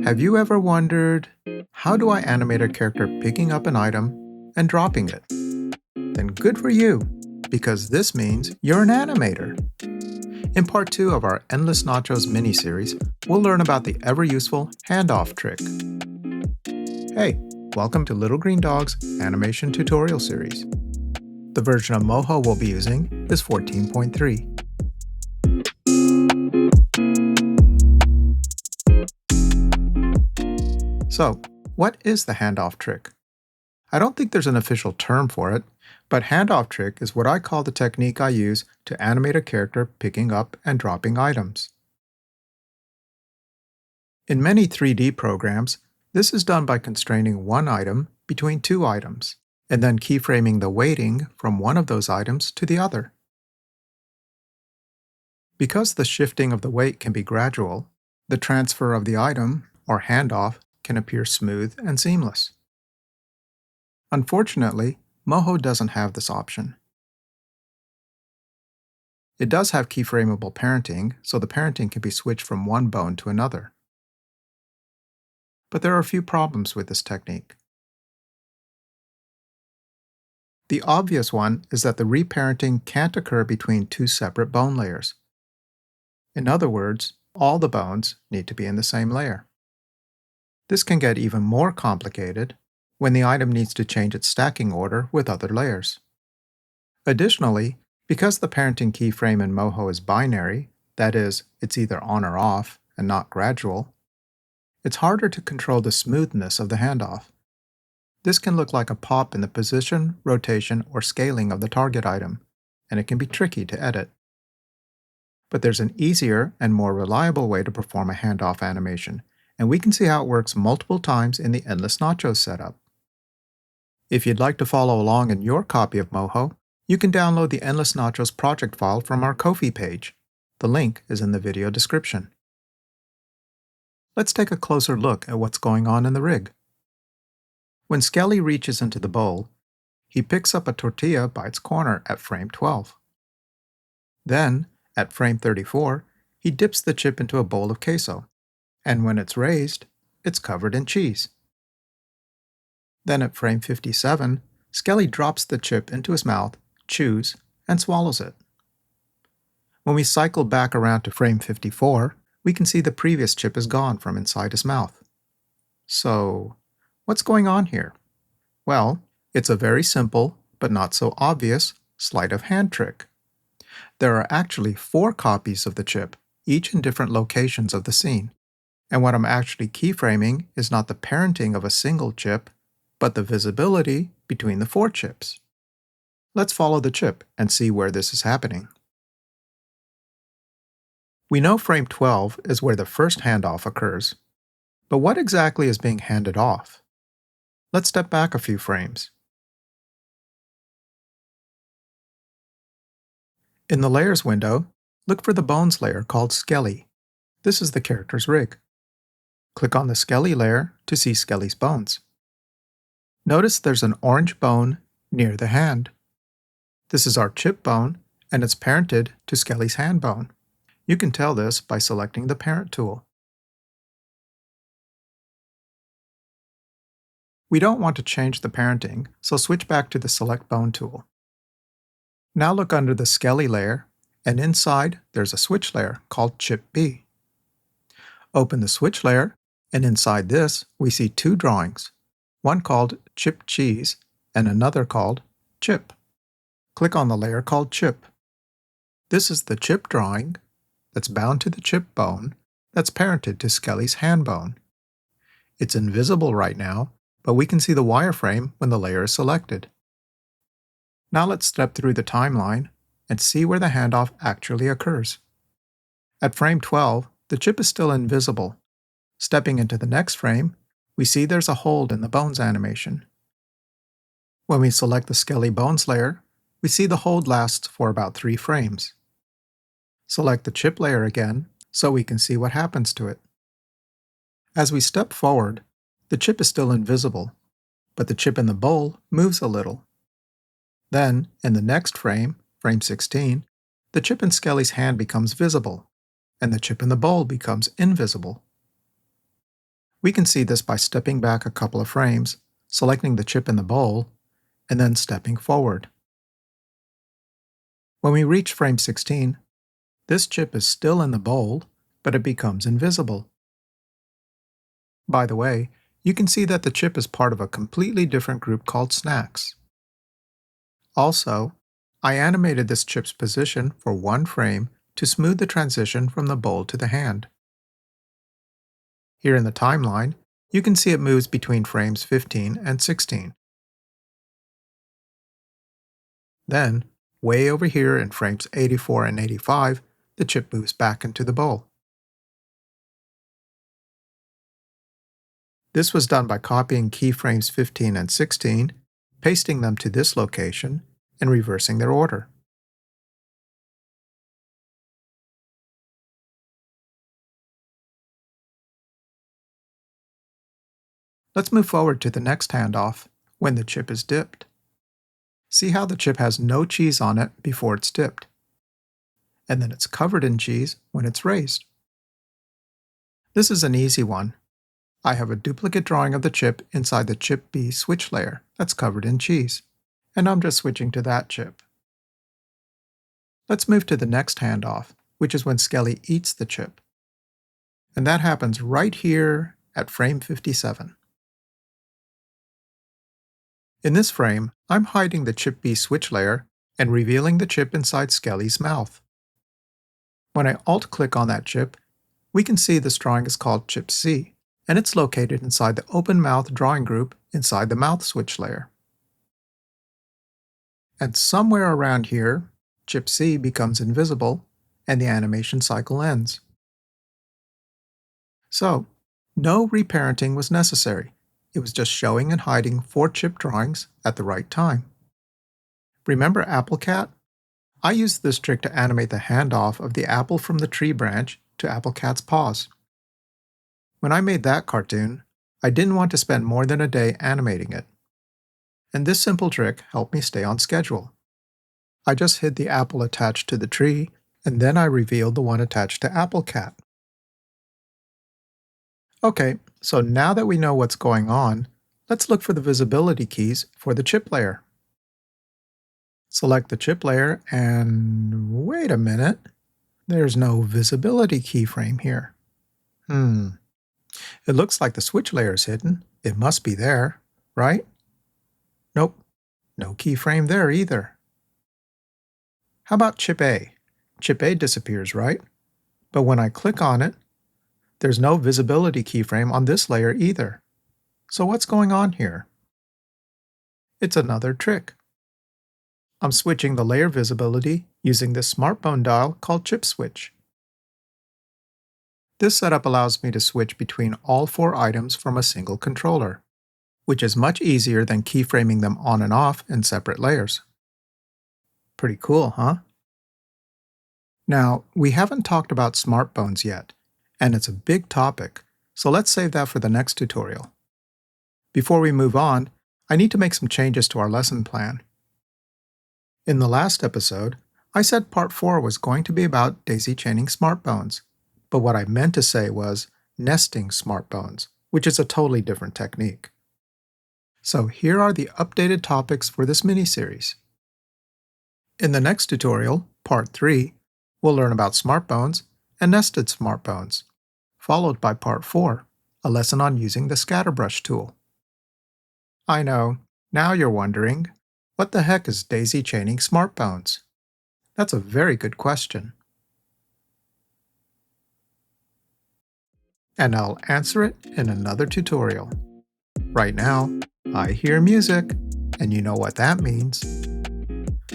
Have you ever wondered, how do I animate a character picking up an item and dropping it? Then good for you, because this means you're an animator. In part 2 of our Endless Nachos mini-series, we'll learn about the ever-useful handoff trick. Hey, welcome to Little Green Dog's animation tutorial series. The version of Moho we'll be using is 14.3. So, what is the handoff trick? I don't think there's an official term for it, but handoff trick is what I call the technique I use to animate a character picking up and dropping items. In many 3D programs, this is done by constraining one item between two items, and then keyframing the weighting from one of those items to the other. Because the shifting of the weight can be gradual, the transfer of the item, or handoff, can appear smooth and seamless. Unfortunately, Moho doesn't have this option. It does have keyframeable parenting, so the parenting can be switched from one bone to another. But there are a few problems with this technique. The obvious one is that the reparenting can't occur between two separate bone layers. In other words, all the bones need to be in the same layer. This can get even more complicated when the item needs to change its stacking order with other layers. Additionally, because the parenting keyframe in Moho is binary, that is, it's either on or off and not gradual, it's harder to control the smoothness of the handoff. This can look like a pop in the position, rotation, or scaling of the target item, and it can be tricky to edit. But there's an easier and more reliable way to perform a handoff animation, and we can see how it works multiple times in the Endless Nachos setup. If you'd like to follow along in your copy of Moho, you can download the Endless Nachos project file from our Ko-fi page. The link is in the video description. Let's take a closer look at what's going on in the rig. When Skelly reaches into the bowl, he picks up a tortilla by its corner at frame 12. Then, at frame 34, he dips the chip into a bowl of queso, and when it's raised, it's covered in cheese. Then at frame 57, Skelly drops the chip into his mouth, chews, and swallows it. When we cycle back around to frame 54, we can see the previous chip is gone from inside his mouth. So, what's going on here? Well, it's a very simple, but not so obvious, sleight of hand trick. There are actually 4 copies of the chip, each in different locations of the scene. And what I'm actually keyframing is not the parenting of a single chip, but the visibility between the 4 chips. Let's follow the chip and see where this is happening. We know frame 12 is where the first handoff occurs, but what exactly is being handed off? Let's step back a few frames. In the Layers window, look for the Bones layer called Skelly. This is the character's rig. Click on the Skelly layer to see Skelly's bones. Notice there's an orange bone near the hand. This is our chip bone, and it's parented to Skelly's hand bone. You can tell this by selecting the Parent tool. We don't want to change the parenting, so switch back to the Select Bone tool. Now look under the Skelly layer, and inside there's a switch layer called Chip B. Open the switch layer, and inside this we see 2 drawings, one called Chip Cheese and another called Chip. Click on the layer called Chip. This is the chip drawing that's bound to the chip bone that's parented to Skelly's hand bone. It's invisible right now, but we can see the wireframe when the layer is selected. Now let's step through the timeline and see where the handoff actually occurs. At frame 12, the chip is still invisible. Stepping into the next frame, we see there's a hold in the Bones animation. When we select the Skelly Bones layer, we see the hold lasts for about 3 frames. Select the chip layer again so we can see what happens to it. As we step forward, the chip is still invisible, but the chip in the bowl moves a little. Then, in the next frame, frame 16, the chip in Skelly's hand becomes visible, and the chip in the bowl becomes invisible. We can see this by stepping back a couple of frames, selecting the chip in the bowl, and then stepping forward. When we reach frame 16, this chip is still in the bowl, but it becomes invisible. By the way, you can see that the chip is part of a completely different group called snacks. Also, I animated this chip's position for one frame to smooth the transition from the bowl to the hand. Here in the timeline, you can see it moves between frames 15 and 16. Then, way over here in frames 84 and 85, the chip moves back into the bowl. This was done by copying keyframes 15 and 16, pasting them to this location, and reversing their order. Let's move forward to the next handoff, when the chip is dipped. See how the chip has no cheese on it before it's dipped, and then it's covered in cheese when it's raised. This is an easy one. I have a duplicate drawing of the chip inside the chip B switch layer that's covered in cheese, and I'm just switching to that chip. Let's move to the next handoff, which is when Skelly eats the chip. And that happens right here at frame 57. In this frame, I'm hiding the chip B switch layer and revealing the chip inside Skelly's mouth. When I alt-click on that chip, we can see this drawing is called chip C, and it's located inside the open mouth drawing group inside the mouth switch layer. And somewhere around here, chip C becomes invisible, and the animation cycle ends. So, no reparenting was necessary. It was just showing and hiding 4 chip drawings at the right time. Remember Apple Cat? I used this trick to animate the handoff of the apple from the tree branch to Apple Cat's paws. When I made that cartoon, I didn't want to spend more than a day animating it. And this simple trick helped me stay on schedule. I just hid the apple attached to the tree, and then I revealed the one attached to Apple Cat. Okay, so now that we know what's going on, let's look for the visibility keys for the chip layer. Select the chip layer and wait a minute, there's no visibility keyframe here. It looks like the switch layer is hidden. It must be there, right? Nope, no keyframe there either. How about chip A? Chip A disappears, right? But when I click on it, there's no visibility keyframe on this layer either. So what's going on here? It's another trick. I'm switching the layer visibility using this smartphone dial called Chip Switch. This setup allows me to switch between all 4 items from a single controller, which is much easier than keyframing them on and off in separate layers. Pretty cool, huh? Now, we haven't talked about smartphones yet, and it's a big topic, so let's save that for the next tutorial. Before we move on, I need to make some changes to our lesson plan. In the last episode, I said Part 4 was going to be about daisy-chaining smartphones, but what I meant to say was nesting smartphones, which is a totally different technique. So here are the updated topics for this mini-series. In the next tutorial, Part 3, we'll learn about smartphones and nested smartphones, followed by Part 4, a lesson on using the scatterbrush tool. I know, now you're wondering, what the heck is daisy-chaining smartphones? That's a very good question. And I'll answer it in another tutorial. Right now, I hear music, and you know what that means.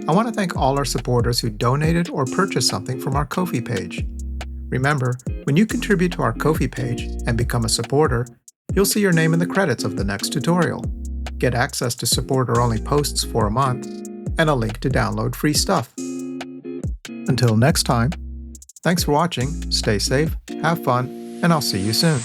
I want to thank all our supporters who donated or purchased something from our Ko-fi page. Remember, when you contribute to our Ko-fi page and become a supporter, you'll see your name in the credits of the next tutorial, get access to supporter-only posts for a month, and a link to download free stuff. Until next time, thanks for watching, stay safe, have fun, and I'll see you soon.